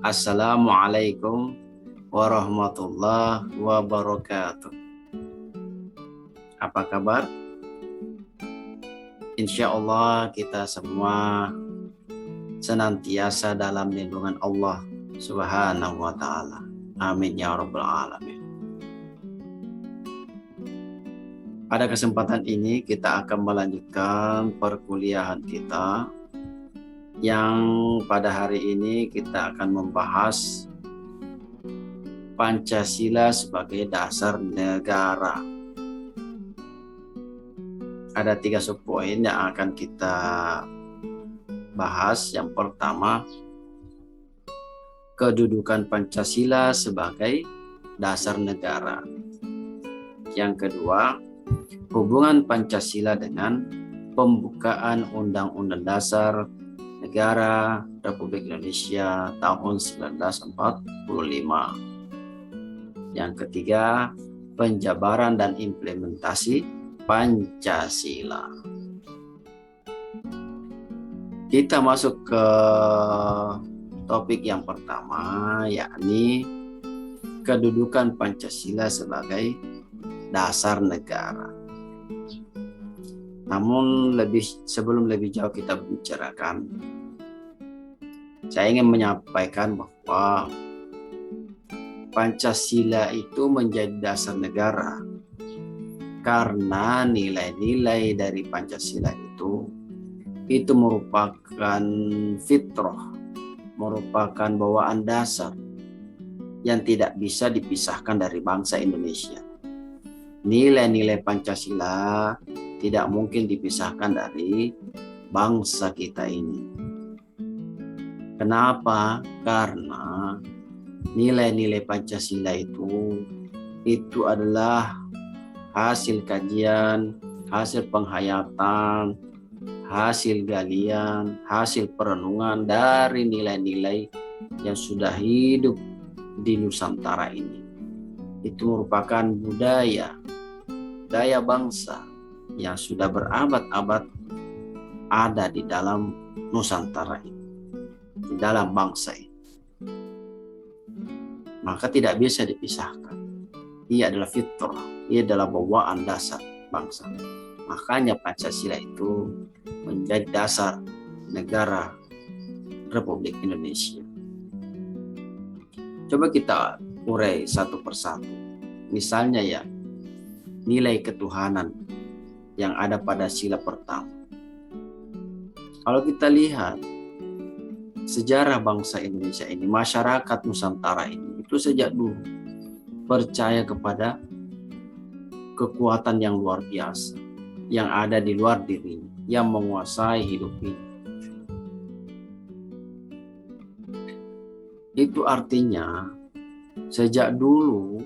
Assalamualaikum warahmatullahi wabarakatuh. Apa kabar? Insya Allah kita semua senantiasa dalam lindungan Allah Subhanahu wa Ta'ala. Amin ya Rabbal Alamin. Pada kesempatan ini kita akan melanjutkan perkuliahan kita yang pada hari ini kita akan membahas Pancasila sebagai dasar negara. Ada 3 subpoin yang akan kita bahas. Yang pertama, kedudukan Pancasila sebagai dasar negara. Yang kedua, hubungan Pancasila dengan pembukaan Undang-Undang Dasar Negara Republik Indonesia tahun 1945. Yang ketiga, penjabaran dan implementasi Pancasila. Kita masuk ke topik yang pertama, yakni kedudukan Pancasila sebagai dasar negara. Namun sebelum lebih jauh kita bicarakan, saya ingin menyampaikan bahwa Pancasila itu menjadi dasar negara karena nilai-nilai dari Pancasila itu merupakan fitrah, merupakan bawaan dasar yang tidak bisa dipisahkan dari bangsa Indonesia. Nilai-nilai Pancasila tidak mungkin dipisahkan dari bangsa kita ini. Kenapa? Karena nilai-nilai Pancasila itu adalah hasil kajian, hasil penghayatan, hasil galian, hasil perenungan dari nilai-nilai yang sudah hidup di Nusantara ini. Itu merupakan budaya bangsa yang sudah berabad-abad ada di dalam Nusantara ini, di dalam bangsa ini. Maka tidak bisa dipisahkan. Ia adalah fitrah, ia adalah bawaan dasar bangsa. Makanya Pancasila itu menjadi dasar negara Republik Indonesia. Coba kita urai satu persatu. Misalnya ya, nilai ketuhanan yang ada pada sila pertama. Kalau kita lihat sejarah bangsa Indonesia ini, masyarakat Nusantara ini itu sejak dulu percaya kepada kekuatan yang luar biasa yang ada di luar dirinya, yang menguasai hidup ini. Itu artinya sejak dulu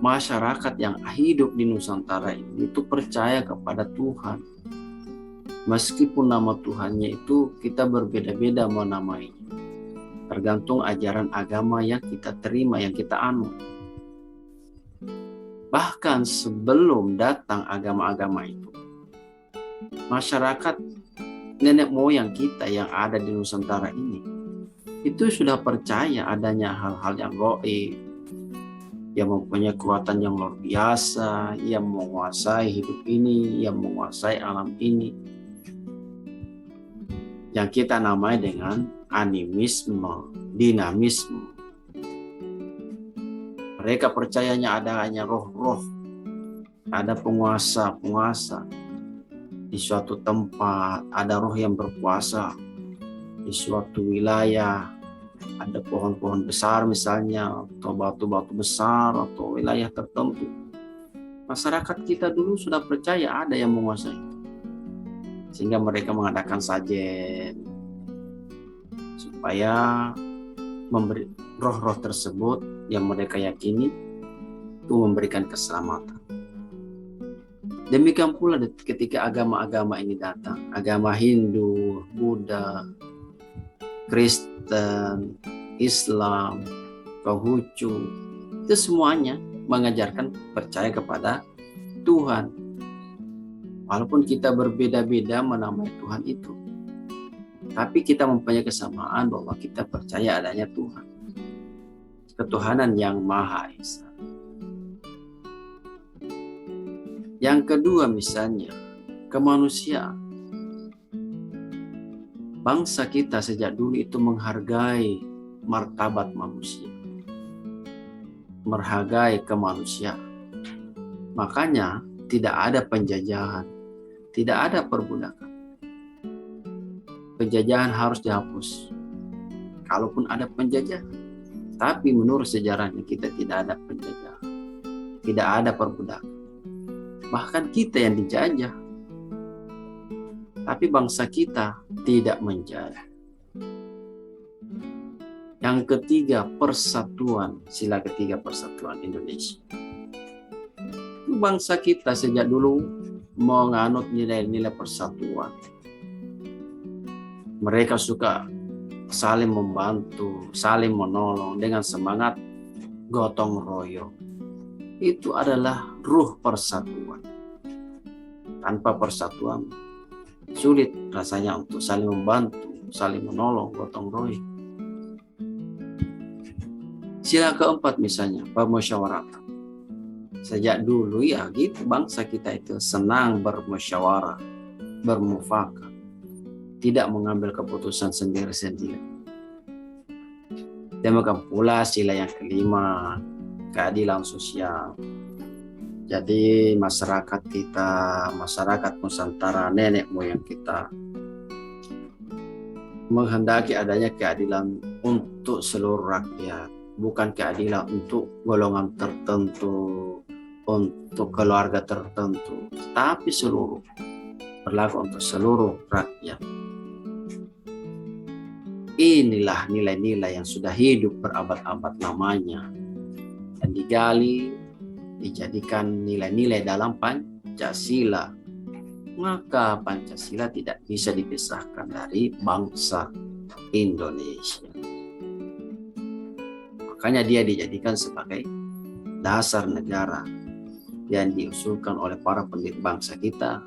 masyarakat yang hidup di Nusantara ini itu percaya kepada Tuhan. Meskipun nama Tuhannya itu kita berbeda-beda menamainya. Tergantung ajaran agama yang kita terima, yang kita anut. Bahkan sebelum datang agama-agama itu, masyarakat nenek moyang kita yang ada di Nusantara ini itu sudah percaya adanya hal-hal yang gaib, yang mempunyai kekuatan yang luar biasa, yang menguasai hidup ini, yang menguasai alam ini, yang kita namai dengan animisme, dinamisme. Mereka percayanya adanya roh-roh, ada penguasa-penguasa di suatu tempat, ada roh yang berkuasa di suatu wilayah, ada pohon-pohon besar misalnya, atau batu-batu besar, atau wilayah tertentu. Masyarakat kita dulu sudah percaya ada yang menguasai, sehingga mereka mengadakan sajen supaya memberi roh-roh tersebut yang mereka yakini itu memberikan keselamatan. Demikian pula ketika agama-agama ini datang, agama Hindu, Buddha, Kristen, Islam, Konghucu, itu semuanya mengajarkan percaya kepada Tuhan. Walaupun kita berbeda-beda menamai Tuhan itu. Tapi kita mempunyai kesamaan bahwa kita percaya adanya Tuhan, ketuhanan yang Maha Esa. Yang kedua misalnya, kemanusiaan. Bangsa kita sejak dulu itu menghargai martabat manusia, menghargai kemanusiaan. Makanya tidak ada penjajahan, tidak ada perbudakan. Penjajahan harus dihapus. Kalaupun ada penjajahan, tapi menurut sejarahnya kita tidak ada penjajahan, tidak ada perbudakan. Bahkan kita yang dijajah, tapi bangsa kita tidak menjajah. Yang ketiga, persatuan, sila ketiga persatuan Indonesia. Bangsa kita sejak dulu menganut nilai-nilai persatuan. Mereka suka saling membantu, saling menolong dengan semangat gotong royong. Itu adalah ruh persatuan. Tanpa persatuan, sulit rasanya untuk saling membantu, saling menolong, gotong royong. Sila keempat misalnya, permusyawaratan. Sejak dulu ya gitu, bangsa kita itu senang bermusyawarah, bermufakat, tidak mengambil keputusan sendiri-sendiri. Demikian pula sila yang kelima, keadilan sosial. Jadi masyarakat kita, masyarakat Nusantara, nenek moyang kita menghendaki adanya keadilan untuk seluruh rakyat, bukan keadilan untuk golongan tertentu, untuk keluarga tertentu, tapi seluruh, berlaku untuk seluruh rakyat. Inilah nilai-nilai yang sudah hidup berabad-abad lamanya dan digali, dijadikan nilai-nilai dalam Pancasila. Maka Pancasila tidak bisa dipisahkan dari bangsa Indonesia. Makanya dia dijadikan sebagai dasar negara yang diusulkan oleh para pendiri bangsa kita,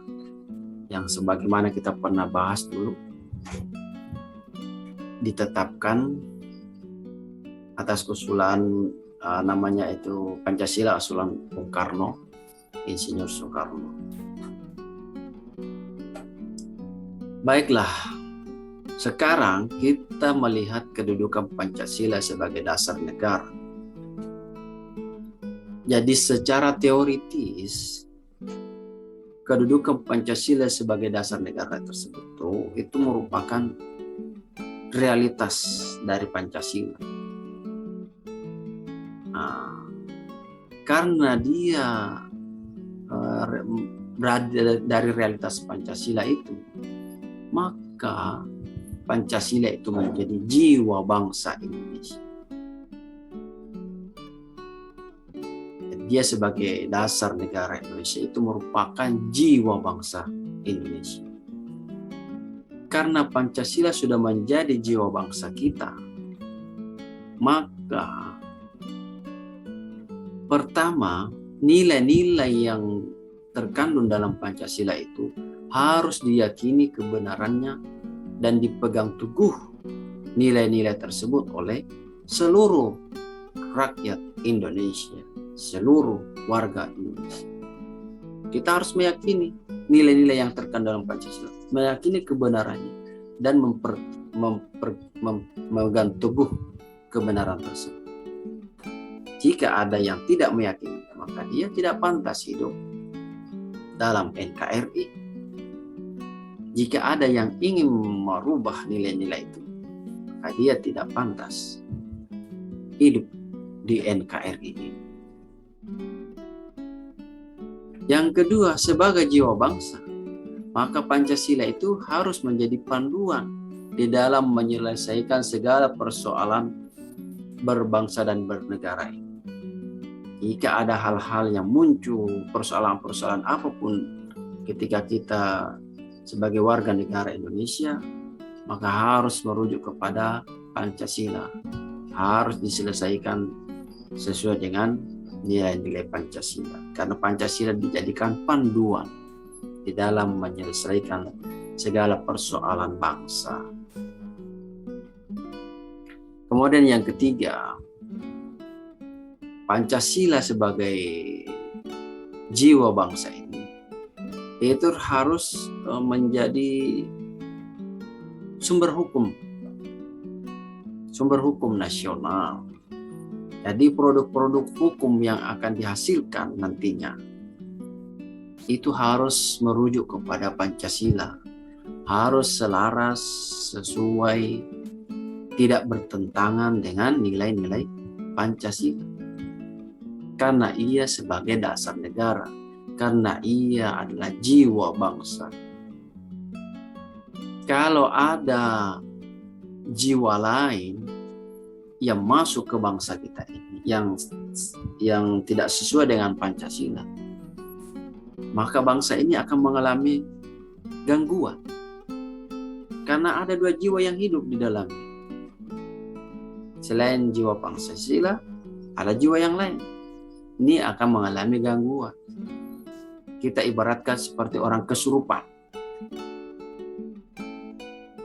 yang sebagaimana kita pernah bahas dulu, ditetapkan atas usulan namanya itu Pancasila, usulan Bung Karno, Insinyur Soekarno. Baiklah, sekarang kita melihat kedudukan Pancasila sebagai dasar negara. Jadi secara teoritis, kedudukan Pancasila sebagai dasar negara tersebut itu merupakan realitas dari Pancasila. Nah, karena dia berada dari realitas Pancasila itu, maka Pancasila itu menjadi jiwa bangsa Indonesia. Dia sebagai dasar negara Indonesia itu merupakan jiwa bangsa Indonesia. Karena Pancasila sudah menjadi jiwa bangsa kita, maka pertama, nilai-nilai yang terkandung dalam Pancasila itu harus diyakini kebenarannya dan dipegang teguh nilai-nilai tersebut oleh seluruh rakyat Indonesia, seluruh warga Indonesia. Kita harus meyakini nilai-nilai yang terkandung dalam Pancasila, meyakini kebenarannya dan memegang teguh kebenaran tersebut. Jika ada yang tidak meyakini, maka dia tidak pantas hidup dalam NKRI. Jika ada yang ingin merubah nilai-nilai itu, maka dia tidak pantas hidup di NKRI ini. Yang kedua, sebagai jiwa bangsa, maka Pancasila itu harus menjadi panduan di dalam menyelesaikan segala persoalan berbangsa dan bernegara ini. Jika ada hal-hal yang muncul, persoalan-persoalan apapun ketika kita sebagai warga negara Indonesia, maka harus merujuk kepada Pancasila. Harus diselesaikan sesuai dengan nilai-nilai Pancasila. Karena Pancasila dijadikan panduan di dalam menyelesaikan segala persoalan bangsa. Kemudian yang ketiga, Pancasila sebagai jiwa bangsa ini itu harus menjadi sumber hukum nasional. Jadi produk-produk hukum yang akan dihasilkan nantinya itu harus merujuk kepada Pancasila, harus selaras, sesuai, tidak bertentangan dengan nilai-nilai Pancasila. Karena ia sebagai dasar negara, karena ia adalah jiwa bangsa. Kalau ada jiwa lain yang masuk ke bangsa kita ini yang tidak sesuai dengan Pancasila, maka bangsa ini akan mengalami gangguan. Karena ada dua jiwa yang hidup di dalamnya. Selain jiwa Pancasila, ada jiwa yang lain. Ini akan mengalami gangguan. Kita ibaratkan seperti orang kesurupan.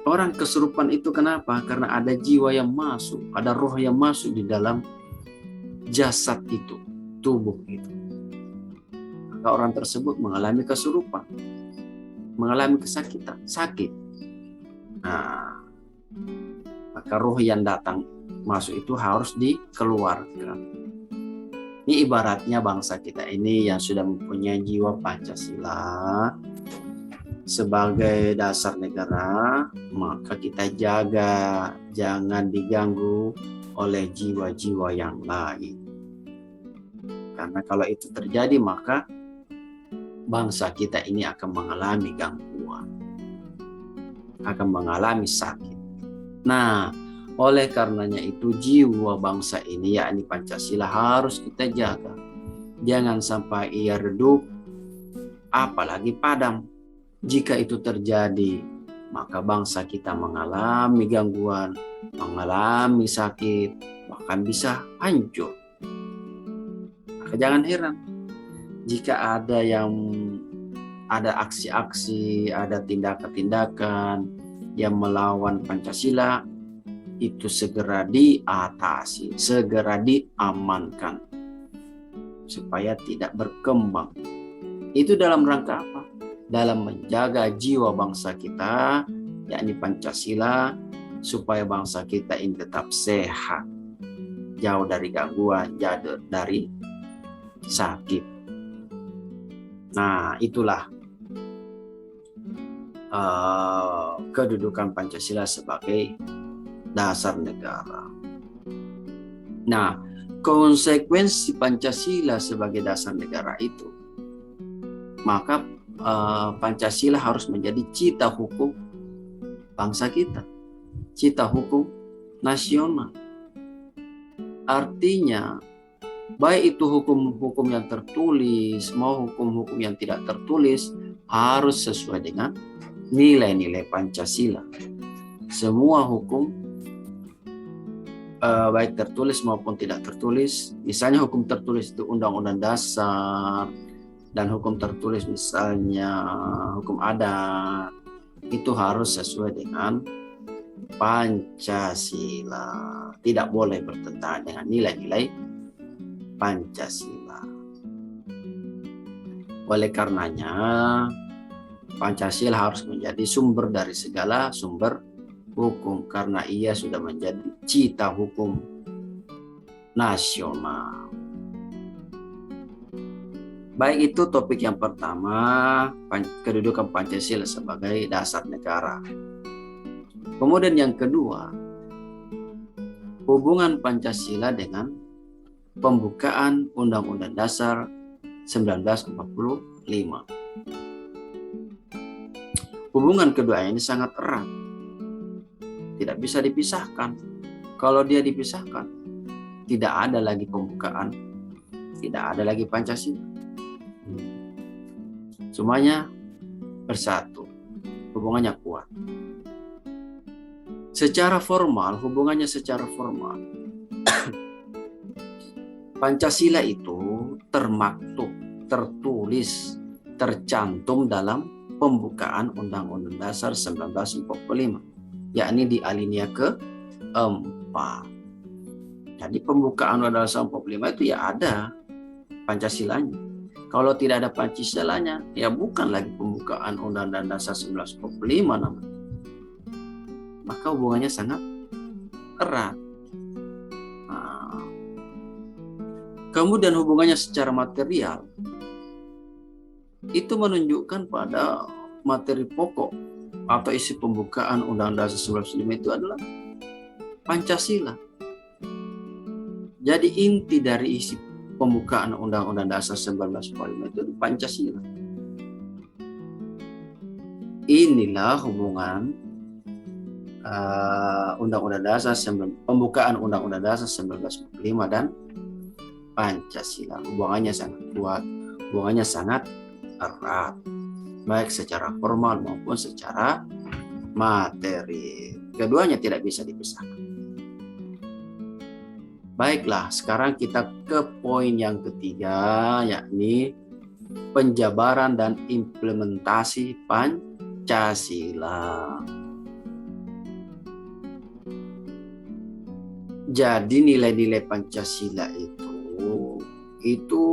Orang kesurupan itu kenapa? Karena ada jiwa yang masuk, ada roh yang masuk di dalam jasad itu, tubuh itu. Maka orang tersebut mengalami kesurupan, mengalami kesakitan, sakit. Nah, maka roh yang datang masuk itu harus dikeluarkan. Ini ibaratnya bangsa kita ini yang sudah mempunyai jiwa Pancasila sebagai dasar negara, maka kita jaga jangan diganggu oleh jiwa-jiwa yang lain. Karena kalau itu terjadi, maka bangsa kita ini akan mengalami gangguan, akan mengalami sakit. Nah, oleh karenanya itu jiwa bangsa ini, yakni Pancasila, harus kita jaga. Jangan sampai ia redup, apalagi padam. Jika itu terjadi, maka bangsa kita mengalami gangguan, mengalami sakit, bahkan bisa hancur. Maka jangan heran jika ada aksi-aksi, ada tindakan-tindakan yang melawan Pancasila, itu segera diatasi, segera diamankan supaya tidak berkembang. Itu dalam rangka apa? Dalam menjaga jiwa bangsa kita, yakni Pancasila, supaya bangsa kita ini tetap sehat, jauh dari gangguan, jauh dari sakit. Nah, itulah kedudukan Pancasila sebagai dasar negara. Nah, konsekuensi Pancasila sebagai dasar negara itu, maka Pancasila harus menjadi cita hukum bangsa kita, cita hukum nasional. Artinya, baik itu hukum-hukum yang tertulis mau hukum-hukum yang tidak tertulis, harus sesuai dengan nilai-nilai Pancasila. Semua hukum, baik tertulis maupun tidak tertulis, misalnya hukum tertulis itu Undang-Undang Dasar, dan hukum tertulis misalnya hukum adat, itu harus sesuai dengan Pancasila, tidak boleh bertentangan dengan nilai-nilai Pancasila. Oleh karenanya Pancasila harus menjadi sumber dari segala sumber hukum, karena ia sudah menjadi cita hukum nasional. Baik, itu topik yang pertama, kedudukan Pancasila sebagai dasar negara. Kemudian yang kedua, hubungan Pancasila dengan pembukaan Undang-Undang Dasar 1945. Hubungan kedua ini sangat erat, tidak bisa dipisahkan. Kalau dia dipisahkan, tidak ada lagi pembukaan, tidak ada lagi Pancasila. Semuanya bersatu, hubungannya kuat. Secara formal, hubungannya secara formal, Pancasila itu termaktub, tertulis, tercantum dalam pembukaan Undang-Undang Dasar 1945, yakni di alinea ke-4. Jadi pembukaan Undang-Undang 45 itu ya ada Pancasilanya. Kalau tidak ada Pancasilanya, ya bukan lagi pembukaan Undang-Undang Dasar 1945 namanya. Maka hubungannya sangat erat. Nah, kemudian hubungannya secara material itu menunjukkan pada materi pokok atau isi pembukaan Undang-Undang Dasar 1945 itu adalah Pancasila. Jadi inti dari isi pembukaan Undang-Undang Dasar 1945 itu Pancasila. Inilah hubungan Undang-Undang Dasar pembukaan Undang-Undang Dasar 1945 dan Pancasila. Hubungannya sangat kuat, hubungannya sangat erat, baik secara formal maupun secara materi. Keduanya tidak bisa dipisahkan. Baiklah, sekarang kita ke poin yang ketiga, yakni penjabaran dan implementasi Pancasila. Jadi nilai-nilai Pancasila itu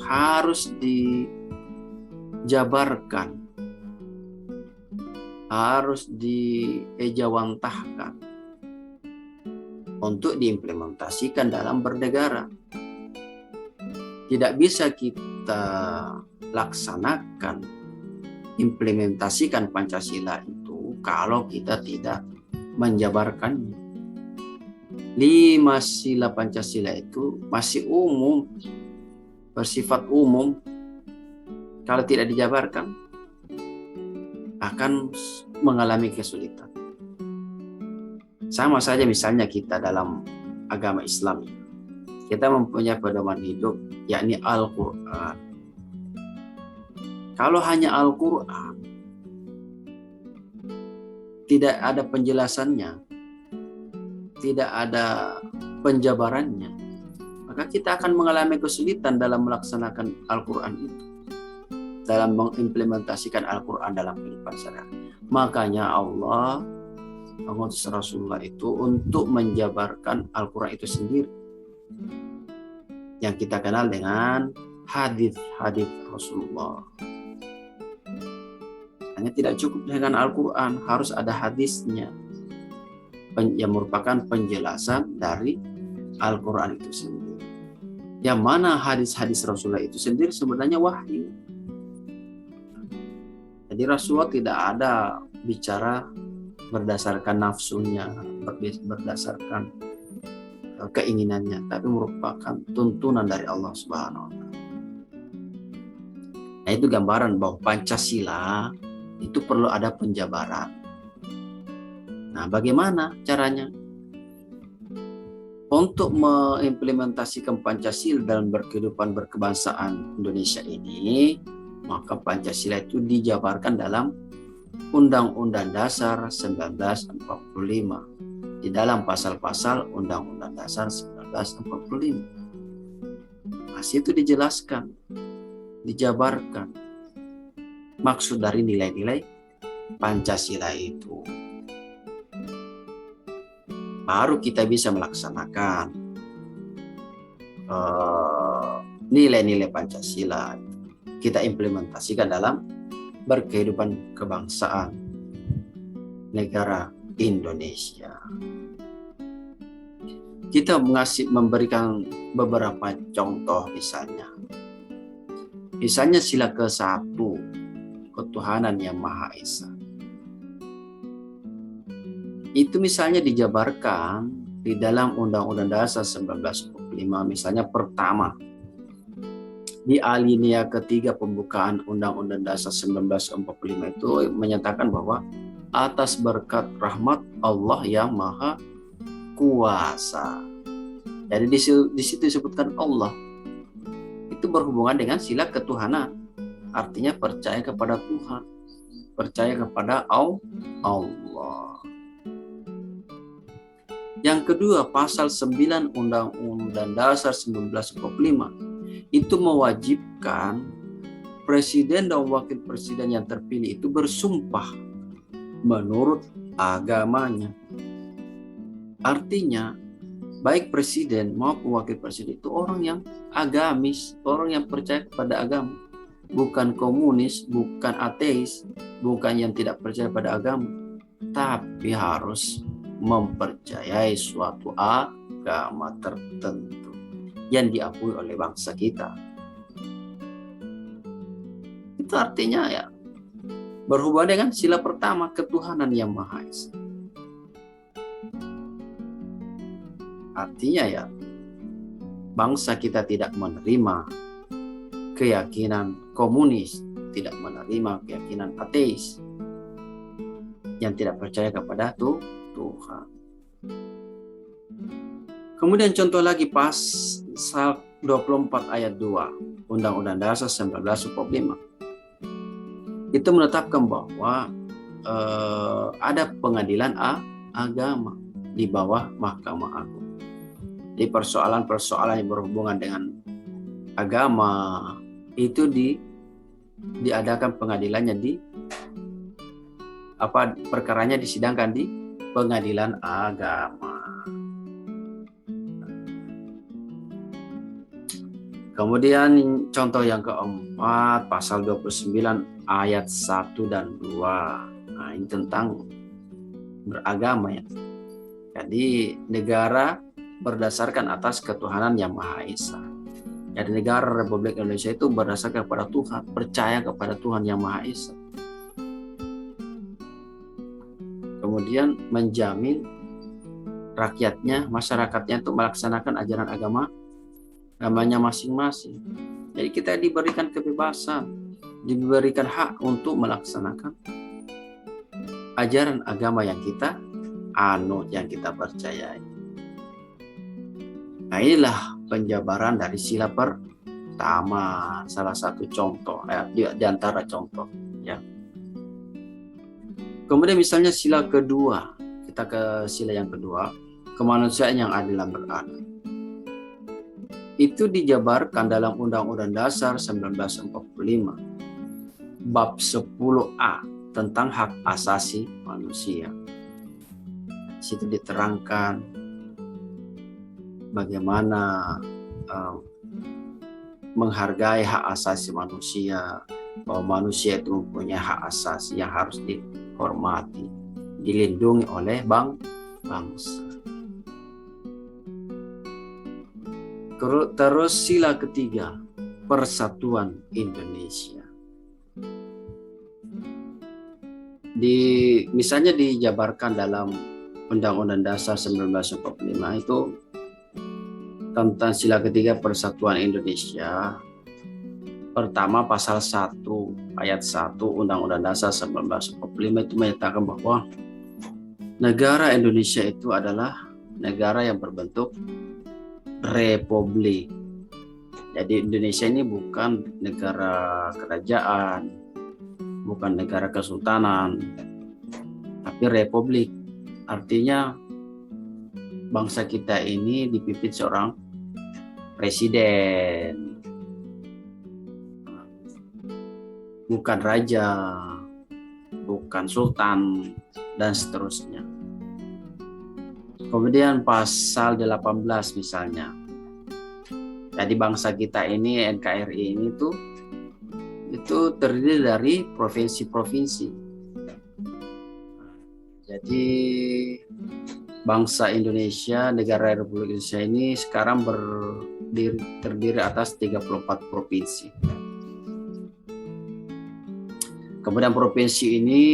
harus dijabarkan, harus diejawantahkan untuk diimplementasikan dalam bernegara. Tidak bisa kita laksanakan, implementasikan Pancasila itu kalau kita tidak menjabarkannya. 5 sila Pancasila itu masih umum, bersifat umum. Kalau tidak dijabarkan, akan mengalami kesulitan. Sama saja misalnya kita dalam agama Islam, kita mempunyai pedoman hidup, yakni Al-Quran. Kalau hanya Al-Quran, tidak ada penjelasannya, tidak ada penjabarannya, maka kita akan mengalami kesulitan dalam melaksanakan Al-Quran itu, dalam mengimplementasikan Al-Quran dalam kehidupan sehari-hari. Makanya Allah mengutus Rasulullah itu untuk menjabarkan Al-Quran itu sendiri, yang kita kenal dengan hadis-hadis Rasulullah. Hanya tidak cukup dengan Al-Quran, harus ada hadisnya yang merupakan penjelasan dari Al-Quran itu sendiri. Yang mana hadis-hadis Rasulullah itu sendiri sebenarnya wahyu. Jadi Rasulullah tidak ada bicara berdasarkan nafsunya, berdasarkan keinginannya, tapi merupakan tuntunan dari Allah Subhanahu wa Ta'ala. Nah, itu gambaran bahwa Pancasila itu perlu ada penjabaran. Nah, bagaimana caranya? Untuk mengimplementasikan Pancasila dalam berkehidupan berkebangsaan Indonesia ini, maka Pancasila itu dijabarkan dalam Undang-Undang Dasar 1945, di dalam pasal-pasal Undang-Undang Dasar 1945. Nah, situ dijelaskan, dijabarkan maksud dari nilai-nilai Pancasila itu. Baru kita bisa melaksanakan nilai-nilai Pancasila. Kita implementasikan dalam berkehidupan kebangsaan negara Indonesia. Kita memberikan beberapa contoh misalnya. Misalnya sila ke-1, ketuhanan yang Maha Esa. Itu misalnya dijabarkan di dalam Undang-Undang Dasar 1945, misalnya pertama, di alinea ketiga pembukaan Undang-Undang Dasar 1945 itu menyatakan bahwa atas berkat rahmat Allah yang Maha Kuasa. Jadi di situ disebutkan Allah. Itu berhubungan dengan sila ketuhanan. Artinya percaya kepada Tuhan, percaya kepada Allah. Yang kedua, pasal 9 Undang-Undang Dasar 1945 itu mewajibkan presiden dan wakil presiden yang terpilih itu bersumpah menurut agamanya. Artinya baik presiden maupun wakil presiden itu orang yang agamis, orang yang percaya kepada agama, bukan komunis, bukan ateis, bukan yang tidak percaya pada agama, tapi harus mempercayai suatu agama tertentu yang diakui oleh bangsa kita. Itu artinya ya berhubungan dengan sila pertama, ketuhanan yang Maha Esa. Artinya ya bangsa kita tidak menerima keyakinan komunis, tidak menerima keyakinan ateis yang tidak percaya kepada Tuhan. Kemudian contoh lagi pasal 24 ayat 2 Undang-Undang Dasar 1945. Itu menetapkan bahwa ada pengadilan agama di bawah Mahkamah Agung. Di persoalan-persoalan yang berhubungan dengan agama itu diadakan pengadilannya perkaranya disidangkan di pengadilan agama. Kemudian contoh yang keempat pasal 29 ayat 1 dan 2. Nah, ini tentang beragama ya. Jadi negara berdasarkan atas ketuhanan yang Maha Esa. Jadi negara Republik Indonesia itu berdasarkan kepada Tuhan, percaya kepada Tuhan yang Maha Esa. Kemudian menjamin rakyatnya, masyarakatnya untuk melaksanakan ajaran agamanya masing-masing. Jadi kita diberikan kebebasan, diberikan hak untuk melaksanakan ajaran agama yang kita anut, yang kita percayai. Nah, inilah penjabaran dari sila pertama, salah satu contoh di antara contoh ya. Kemudian misalnya sila kedua, kita ke sila yang kedua, kemanusiaan yang adil dan beradab. Itu dijabarkan dalam Undang-Undang Dasar 1945 bab 10A tentang hak asasi manusia. Di situ diterangkan bagaimana menghargai hak asasi manusia, bahwa manusia itu mempunyai hak asasi yang harus dihormati, dilindungi oleh bangsa. Terus sila ketiga, persatuan Indonesia. Misalnya dijabarkan dalam Undang-Undang Dasar 1945 itu tentang sila ketiga persatuan Indonesia. Pertama pasal 1 ayat 1 Undang-Undang Dasar 1945 itu menyatakan bahwa negara Indonesia itu adalah negara yang berbentuk republik. Jadi Indonesia ini bukan negara kerajaan, bukan negara kesultanan, tapi republik. Artinya bangsa kita ini dipimpin seorang presiden, bukan raja, bukan sultan, dan seterusnya. Kemudian pasal 18 misalnya. Jadi bangsa kita ini, NKRI ini itu terdiri dari provinsi-provinsi. Jadi bangsa Indonesia, negara Republik Indonesia ini sekarang terdiri atas 34 provinsi. Kemudian provinsi ini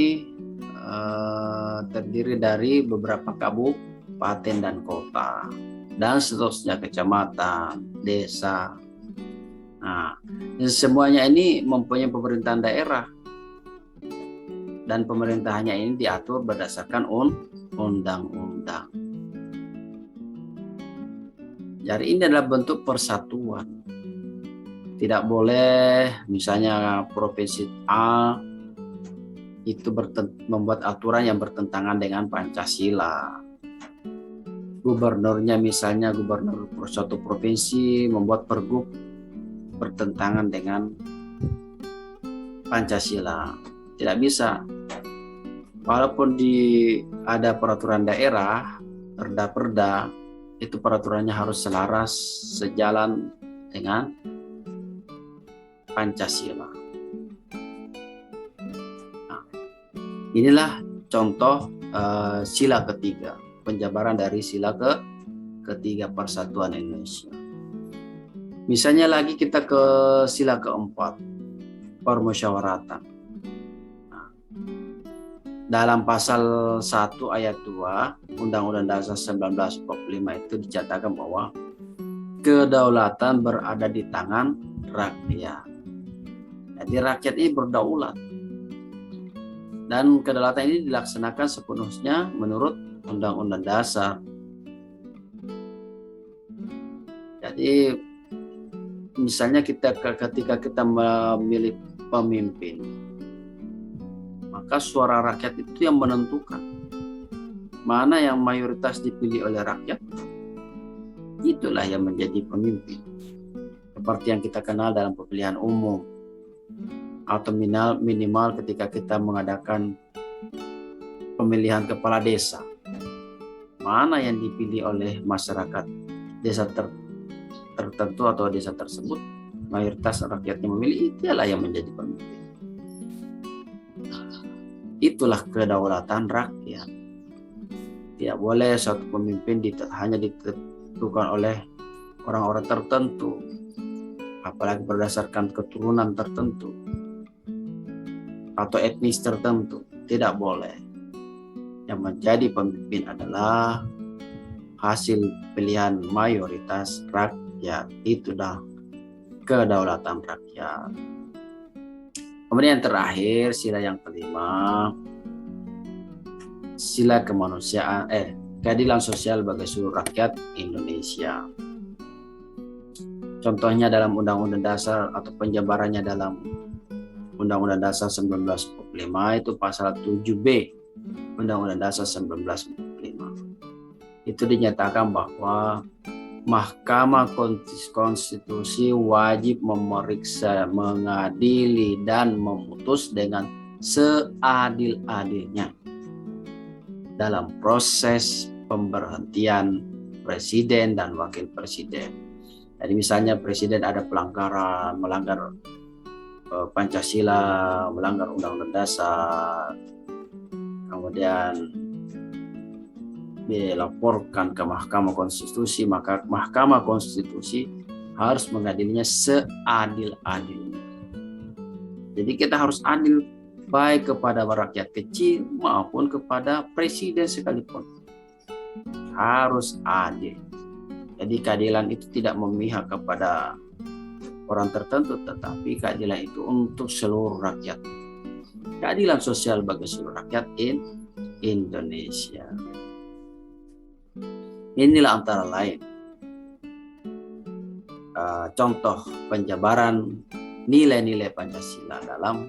terdiri dari beberapa kabupaten dan kota, dan seterusnya, kecamatan, desa. Nah, semuanya ini mempunyai pemerintahan daerah, dan pemerintahannya ini diatur berdasarkan undang-undang. Jadi ini adalah bentuk persatuan. Tidak boleh misalnya provinsi A itu membuat aturan yang bertentangan dengan Pancasila. Gubernurnya misalnya gubernur suatu provinsi membuat pergub bertentangan dengan Pancasila. Tidak bisa. Walaupun ada peraturan daerah, perda-perda, itu peraturannya harus selaras sejalan dengan Pancasila. Nah, inilah contoh sila ketiga, penjabaran dari sila ketiga Persatuan Indonesia. Misalnya lagi kita ke sila keempat, permusyawaratan. Nah, dalam pasal 1 ayat 2 Undang-Undang Dasar 1945 itu dicatatkan bahwa kedaulatan berada di tangan rakyat. Jadi rakyat ini berdaulat. Dan kedaulatan ini dilaksanakan sepenuhnya menurut Undang-Undang Dasar. Jadi misalnya ketika kita memilih pemimpin, maka suara rakyat itu yang menentukan mana yang mayoritas dipilih oleh rakyat, itulah yang menjadi pemimpin. Seperti yang kita kenal dalam pemilihan umum atau minimal ketika kita mengadakan pemilihan kepala desa, mana yang dipilih oleh masyarakat desa tertentu atau desa tersebut, mayoritas rakyatnya memilih, itulah yang menjadi pemimpin. Itulah kedaulatan rakyat. Tidak boleh suatu pemimpin hanya ditentukan oleh orang-orang tertentu, apalagi berdasarkan keturunan tertentu atau etnis tertentu. Tidak boleh. Yang menjadi pemimpin adalah hasil pilihan mayoritas rakyat. Itulah kedaulatan rakyat. Kemudian yang terakhir, sila yang kelima, sila kemanusiaan, keadilan sosial bagi seluruh rakyat Indonesia. Contohnya dalam Undang-Undang Dasar atau penjabarannya dalam Undang-Undang Dasar 1945 itu pasal 7B Undang-Undang Dasar 1945. Itu dinyatakan bahwa Mahkamah Konstitusi wajib memeriksa, mengadili, dan memutus dengan seadil-adilnya dalam proses pemberhentian presiden dan wakil presiden. Jadi misalnya presiden ada pelanggaran, melanggar Pancasila, melanggar Undang-Undang Dasar, kemudian dilaporkan ke Mahkamah Konstitusi, maka Mahkamah Konstitusi harus mengadilinya seadil-adilnya. Jadi kita harus adil baik kepada rakyat kecil maupun kepada presiden sekalipun. Harus adil. Jadi keadilan itu tidak memihak kepada orang tertentu, tetapi keadilan itu untuk seluruh rakyat. Keadilan sosial bagi seluruh rakyat Indonesia. Inilah antara lain contoh penjabaran nilai-nilai Pancasila dalam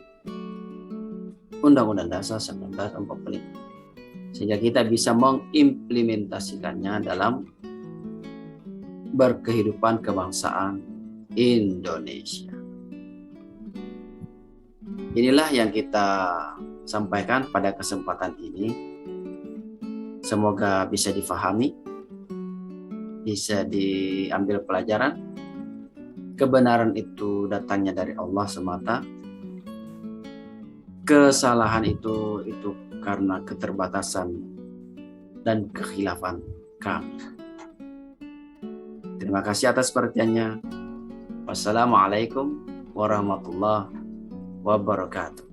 Undang-Undang Dasar 1945, sehingga kita bisa mengimplementasikannya dalam berkehidupan kebangsaan Indonesia. Inilah yang kita sampaikan pada kesempatan ini. Semoga bisa difahami, bisa diambil pelajaran. Kebenaran itu datangnya dari Allah semata. Kesalahan itu karena keterbatasan dan kekhilafan kami. Terima kasih atas perhatiannya. Wassalamualaikum warahmatullahi wabarakatuh.